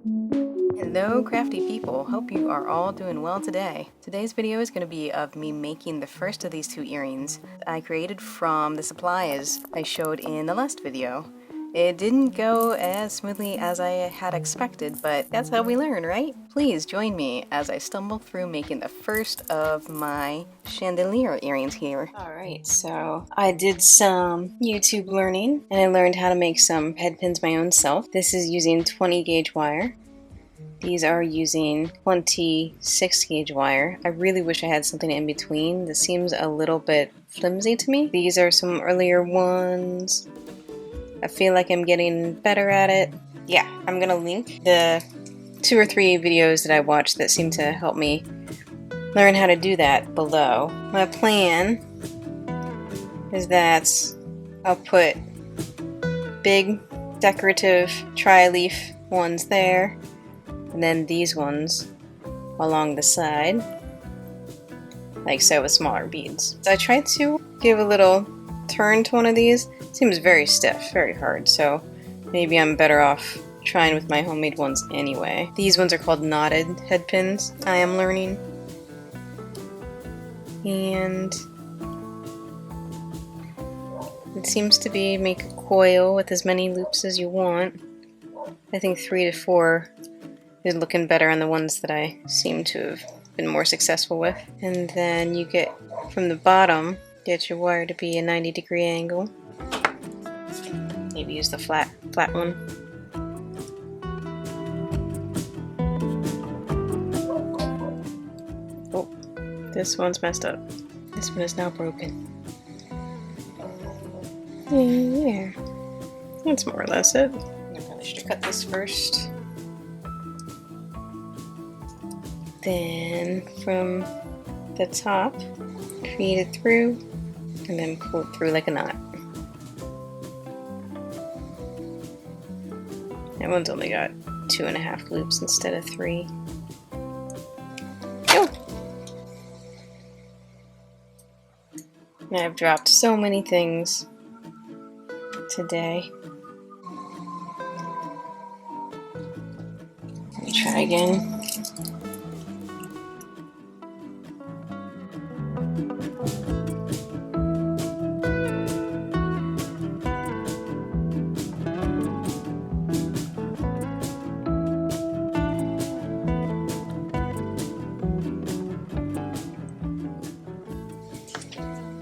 Hello crafty people, hope you are all doing well today. Today's video is going to be of me making the first of these two earrings I created from the supplies I showed in the last video. It didn't go as smoothly as I had expected, but that's how we learn, right? Please join me as I stumble through making the first of my chandelier earrings here. Alright, so I did some YouTube learning and I learned how to make some head pins my own self. This is using 20 gauge wire. These are using 26 gauge wire. I really wish I had something in between. This seems a little bit flimsy to me. These are some earlier ones. I feel like I'm getting better at it. Yeah, I'm gonna link the 2 or 3 videos that I watched that seem to help me learn how to do that below. My plan is that I'll put big decorative tri-leaf ones there, and then these ones along the side, like so, with smaller beads. So I tried to give a little turn to one of these. It seems very stiff, very hard, so maybe I'm better off trying with my homemade ones anyway. These ones are called knotted head pins, I am learning. And it seems to be make a coil with as many loops as you want. I think 3 to 4 is looking better on the ones that I seem to have been more successful with. And then you get from the bottom, get your wire to be a 90-degree angle. Maybe use the flat one. Oh, this one's messed up. This one is now broken. Yeah, that's more or less it. I probably should have cut this first. Then from the top, feed it through, and then pull it through like a knot. That one's only got 2.5 loops instead of 3. Oh! I've dropped so many things today. Let me try again.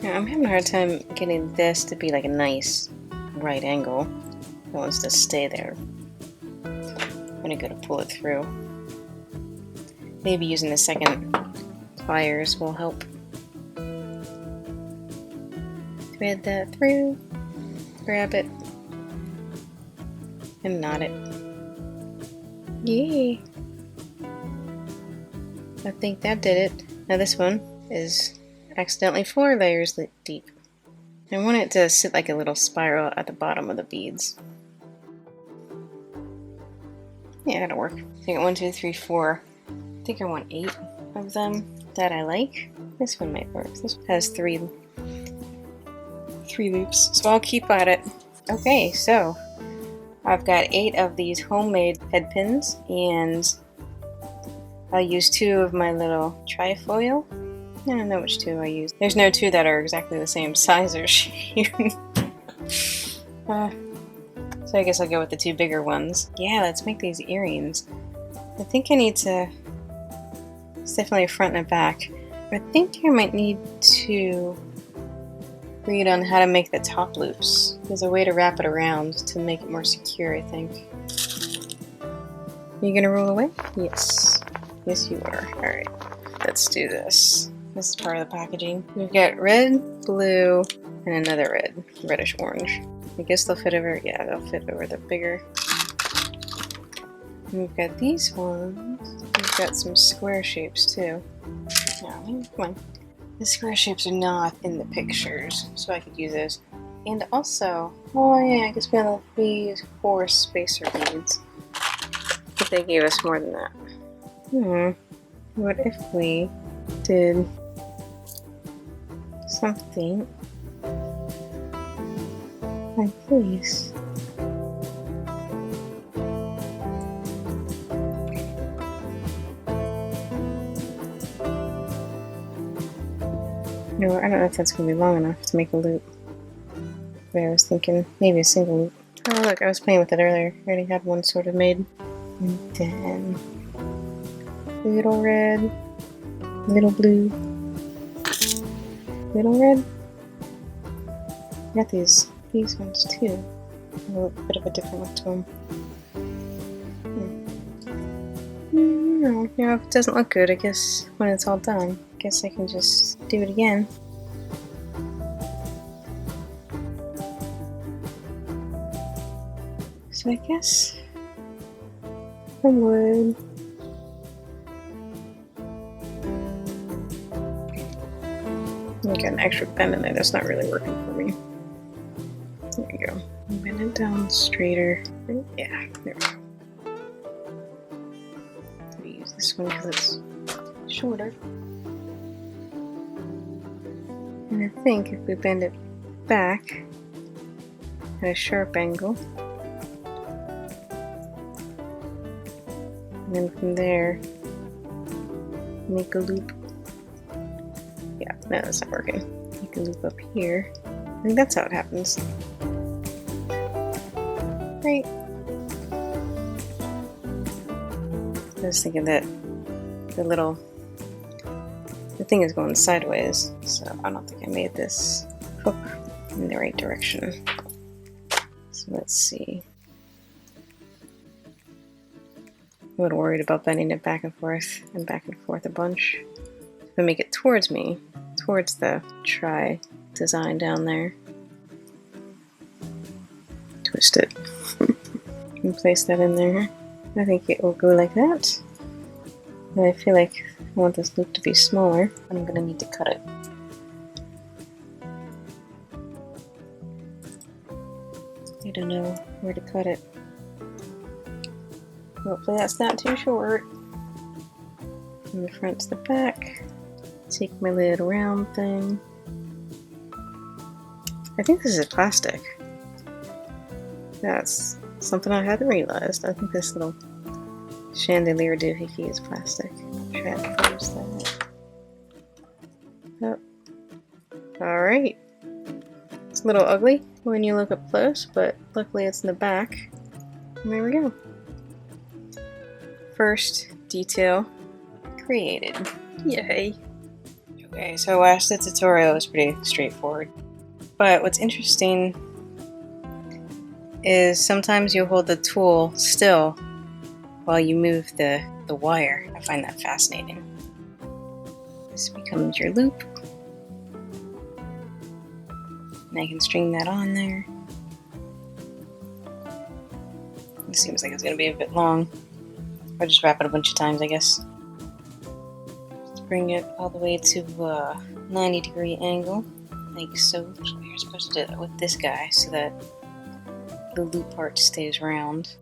I'm having a hard time getting this to be like a nice right angle. It wants to stay there. I'm gonna go to pull it through. Maybe using the second pliers will help. Thread that through, grab it, and knot it. Yay! I think that did it. Now this one is accidentally 4 layers deep. I want it to sit like a little spiral at the bottom of the beads. Yeah, that'll work. I got 1, 2, 3, 4. I think I want 8 of them that I like. This one might work. This one has 3 loops, so I'll keep at it. Okay, so I've got 8 of these homemade head pins, and I'll use 2 of my little trifoil. I don't know which 2 I use. There's no 2 that are exactly the same size or shape. So I guess I'll go with the 2 bigger ones. Yeah, let's make these earrings. I think I need to... It's definitely a front and a back. I think I might need to read on how to make the top loops. There's a way to wrap it around to make it more secure, I think. Are you gonna roll away? Yes. Yes, you are. Alright, let's do this. This is part of the packaging. We've got red, blue, and another red. Reddish orange. I guess they'll fit over, yeah, they'll fit over the bigger. And we've got these ones. We've got some square shapes too. Now, come on. The square shapes are not in the pictures, so I could use those. And also, oh yeah, I guess we use 4 spacer beads. But they gave us more than that. What if we did something like this? No, I don't know if that's going to be long enough to make a loop. But I was thinking maybe a single loop. Oh look, I was playing with it earlier. I already had one sort of made. And then little red, little blue, little red. I got these ones too. A little bit of a different look to them. No, you know, if it doesn't look good, I guess when it's all done, I guess I can just do it again. So I guess I would I got an extra pen in there that's not really working for me. There you go. Bend it down straighter. Yeah, there we go. I'm gonna use this one because it's shorter. And I think if we bend it back at a sharp angle, and then from there, make a loop. Yeah, no, that's not working. Make a loop up here. I think that's how it happens. Right. I was thinking that the thing is going sideways, so I don't think I made this hook in the right direction. So let's see. I'm a little worried about bending it back and forth a bunch. I'm gonna make it towards me, towards the try design down there. Twist it. And place that in there. I think it will go like that. And I feel like I want this loop to be smaller, and I'm gonna need to cut it. I don't know where to cut it. Hopefully that's not too short. From the front to the back. Take my little round thing. I think this is plastic. That's something I hadn't realized. I think this little chandelier doohickey is plastic. Try to close that. Oh. Alright. It's a little ugly when you look up close, but luckily it's in the back. And there we go. First detail created. Yay! Okay, so last the tutorial was pretty straightforward. But what's interesting is sometimes you'll hold the tool still while you move the wire. I find that fascinating. This becomes your loop. And I can string that on there. It seems like it's going to be a bit long. Or just wrap it a bunch of times, I guess. Just bring it all the way to a 90-degree angle, like so. So you're supposed to do that with this guy so that the loop part stays round.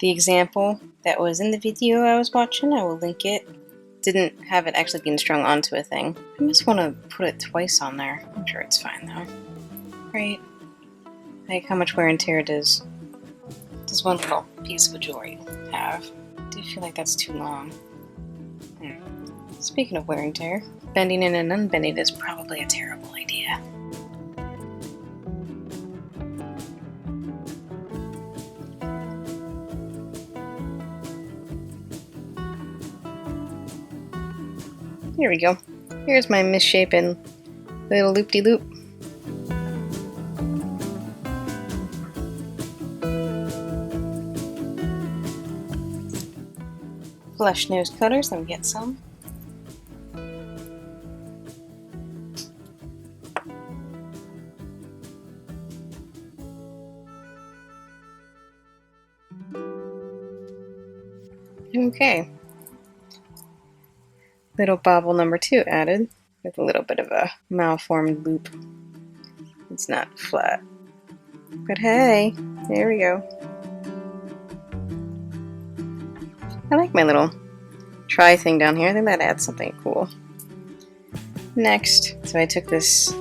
The example that was in the video I was watching, I will link it. Didn't have it actually being strung onto a thing. I just want to put it twice on there. I'm sure it's fine though. Right? Like how much wear and tear does one little piece of jewelry have? I do feel like that's too long. Speaking of wear and tear, bending in and unbending is probably a terrible idea. Here we go. Here's my misshapen little loop-de-loop. Flush nose cutters, let me get some. Okay. Little bobble number 2 added with a little bit of a malformed loop. It's not flat. But hey, there we go. I like my little try thing down here. I think that adds something cool. Next, so I took this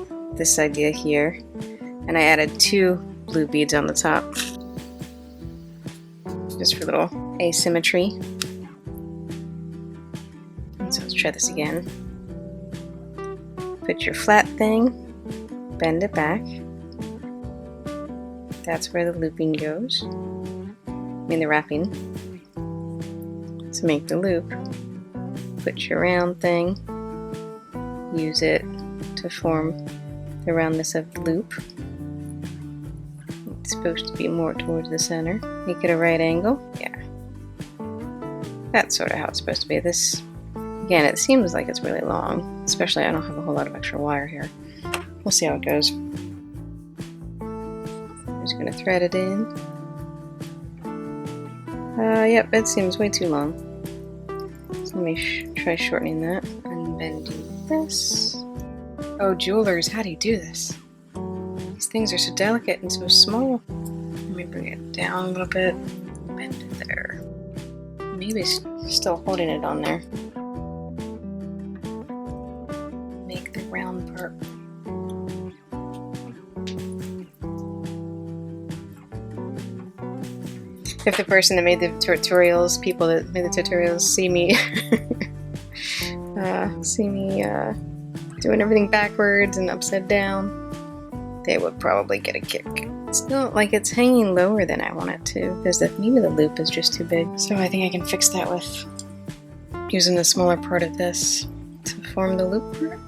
idea here and I added 2 blue beads on the top. Just for a little asymmetry. So let's try this again. Put your flat thing, bend it back. That's where the looping goes. The wrapping. To make the loop, put your round thing, use it to form the roundness of the loop. It's supposed to be more towards the center. Make it a right angle. Yeah. That's sort of how it's supposed to be. This, again, it seems like it's really long, especially I don't have a whole lot of extra wire here. We'll see how it goes. I'm just going to thread it in. Yep, it seems way too long. So let me try shortening that and bending this. Oh, jewelers, how do you do this? These things are so delicate and so small. Let me bring it down a little bit. Bend it there. Maybe still holding it on there. Make the round part. If the person that made the tutorials, people that made the tutorials see me doing everything backwards and upside down, they would probably get a kick. It's not like it's hanging lower than I want it to, because maybe the loop is just too big. So I think I can fix that with using the smaller part of this to form the loop part.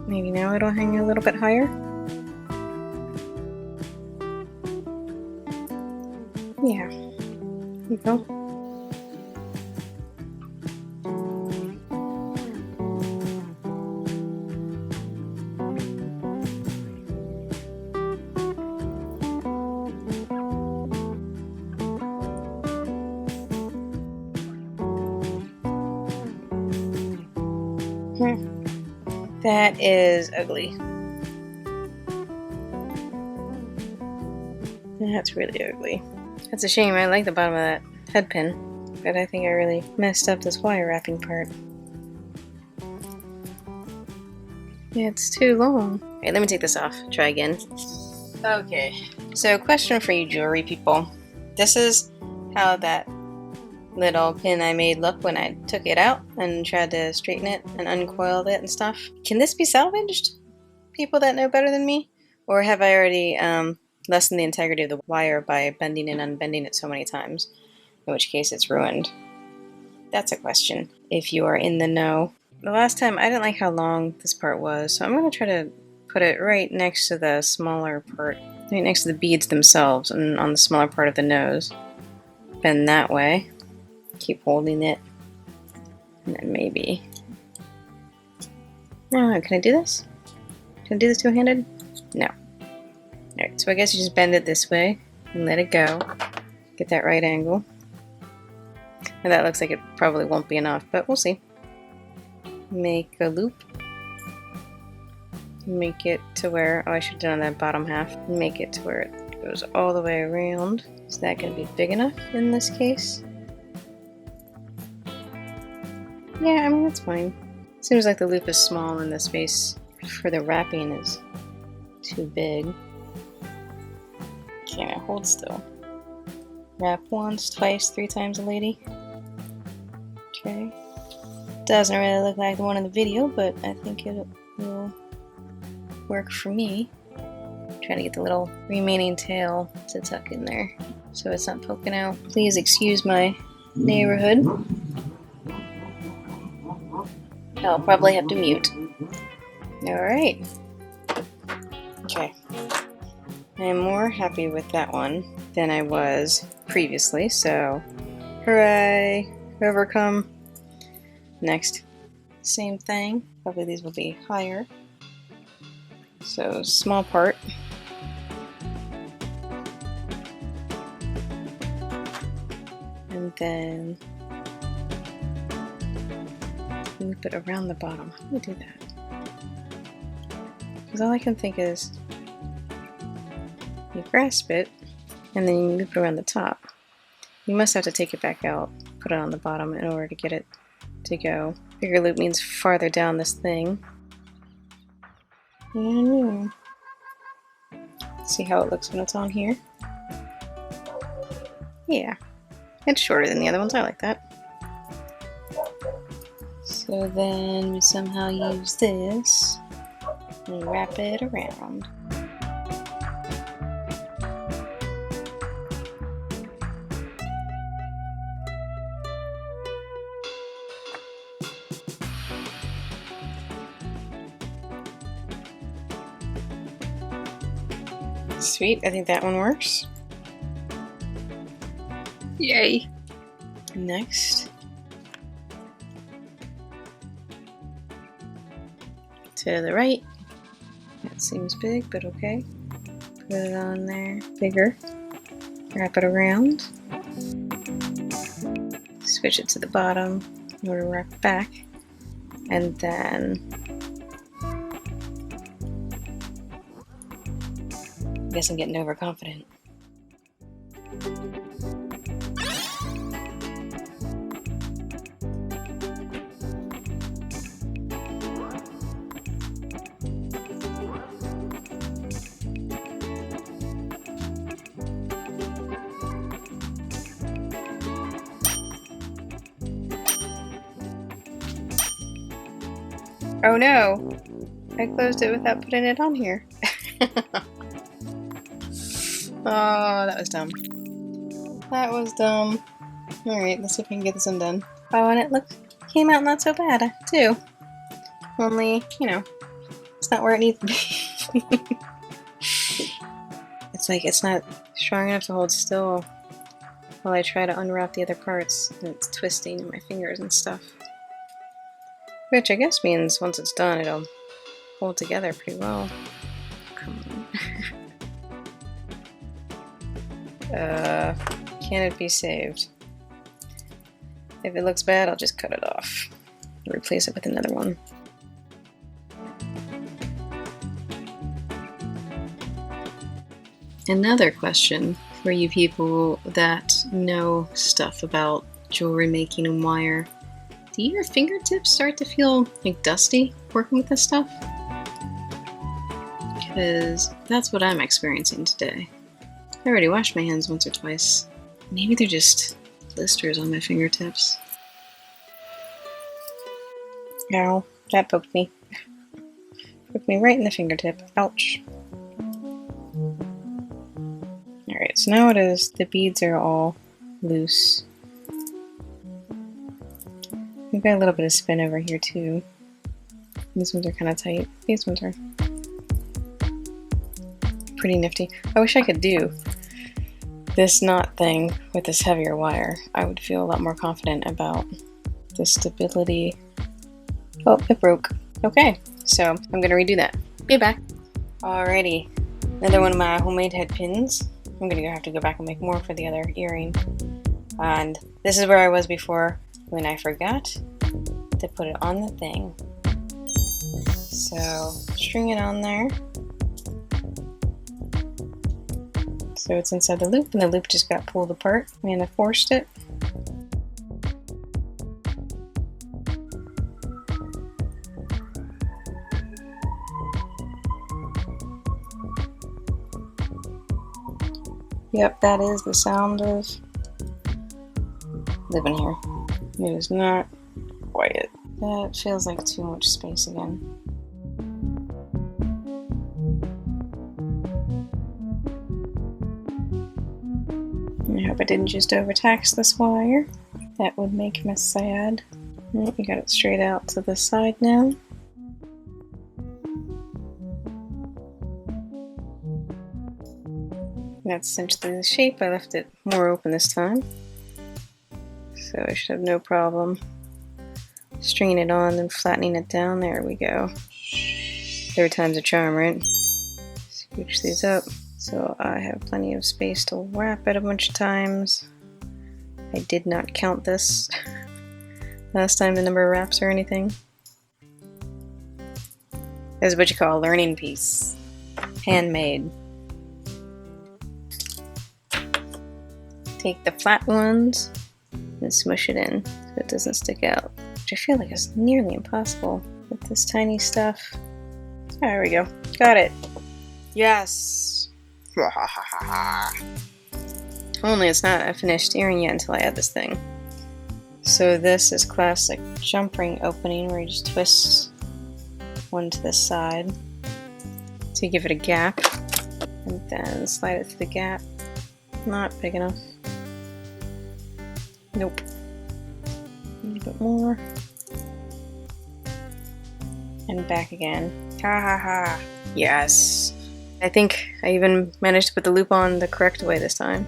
Maybe now it'll hang a little bit higher. Yeah, there you go. That is ugly. That's really ugly. That's a shame. I like the bottom of that head pin, but I think I really messed up this wire wrapping part. Yeah, it's too long. Alright, let me take this off. Try again. Okay, so question for you jewelry people. This is how that little pin I made look when I took it out and tried to straighten it and uncoiled it and stuff. Can this be salvaged? People that know better than me? Or have I already lessened the integrity of the wire by bending and unbending it so many times? In which case it's ruined. That's a question, if you are in the know. The last time, I didn't like how long this part was, so I'm going to try to put it right next to the smaller part, right next to the beads themselves, and on the smaller part of the nose. Bend that way. Keep holding it. And then maybe... No, can I do this? Can I do this two-handed? No. Alright, so I guess you just bend it this way and let it go. Get that right angle. And that looks like it probably won't be enough, but we'll see. Make a loop. Make it to where, oh, I should have done that bottom half. Make it to where it goes all the way around. Is that going to be big enough in this case? Yeah, I mean, that's fine. Seems like the loop is small and the space for the wrapping is too big. Okay, now hold still. Wrap once, twice, 3 times a lady. Okay. Doesn't really look like the one in the video, but I think it will work for me. Trying to get the little remaining tail to tuck in there so it's not poking out. Please excuse my neighborhood. I'll probably have to mute. Alright. Okay. I am more happy with that one than I was previously, so hooray! Overcome. Next. Same thing. Probably these will be higher. So, small part. And then loop it around the bottom. How do we do that? Because all I can think is you grasp it and then you loop it around the top. You must have to take it back out, put it on the bottom in order to get it to go. Bigger loop means farther down this thing. See how it looks when it's on here? Yeah, it's shorter than the other ones. I like that. So So then we somehow use this and wrap it around. Sweet, I think that one works. Yay! Next, to the right. That seems big, but okay. Put it on there, bigger. Wrap it around. Switch it to the bottom in order to wrap it back. And then I guess I'm getting overconfident. Oh no! I closed it without putting it on here. Oh, that was dumb. That was dumb. Alright, let's see if I can get this one done. Oh, and it came out not so bad, too. Only, you know, it's not where it needs to be. It's like it's not strong enough to hold still while I try to unwrap the other parts, and it's twisting in my fingers and stuff. Which I guess means once it's done, it'll hold together pretty well. Come on. Can it be saved? If it looks bad, I'll just cut it off and replace it with another one. Another question for you people that know stuff about jewelry making and wire. Do your fingertips start to feel like dusty working with this stuff? Because that's what I'm experiencing today. I already washed my hands once or twice. Maybe they're just blisters on my fingertips. Ow, that poked me. Poked me right in the fingertip. Ouch. Alright, so now it is. The beads are all loose. We've got a little bit of spin over here too. These ones are kind of tight. These ones are pretty nifty. I wish I could do this knot thing with this heavier wire. I would feel a lot more confident about the stability. Oh, it broke. Okay, so I'm gonna redo that. Be back. Alrighty, another one of my homemade head pins. I'm gonna have to go back and make more for the other earring. And this is where I was before when I forgot to put it on the thing. So string it on there. So it's inside the loop, and the loop just got pulled apart and I forced it. Yep, that is the sound of living here. It is not quiet. That feels like too much space again. I hope I didn't just overtax this wire. That would make me sad. We got it straight out to the side now. That's essentially the shape. I left it more open this time, so I should have no problem stringing it on and flattening it down. There we go. Third time's a charm, right? Scooch these up so I have plenty of space to wrap it a bunch of times. I did not count this last time, the number of wraps or anything. This is what you call a learning piece. Handmade. Take the flat ones and smush it in so it doesn't stick out, which I feel like is nearly impossible with this tiny stuff. There we go. Got it. Yes! Only it's not a finished earring yet until I add this thing. So this is classic jump ring opening where you just twist one to the side to give it a gap, and then slide it through the gap. Not big enough. Nope. A little bit more. And back again. Ha ha ha. Yes. I think I even managed to put the loop on the correct way this time.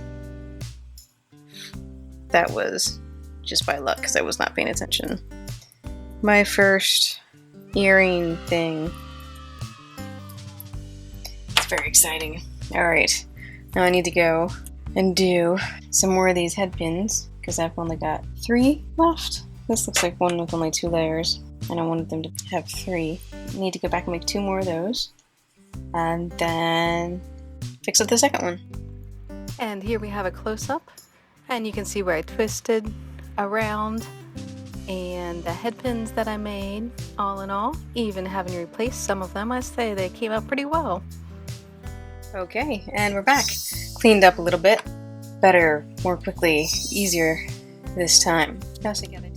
That was just by luck because I was not paying attention. My first earring thing. It's very exciting. Alright, now I need to go and do some more of these head pins because I've only got 3 left. This looks like one with only 2 layers and I wanted them to have 3. I need to go back and make 2 more of those and then fix up the second one. And here we have a close-up and you can see where I twisted around and the head pins that I made. All in all, even having replaced some of them, I say they came out pretty well. Okay, and we're back. Cleaned up a little bit. Better, more quickly, easier this time. Toss together.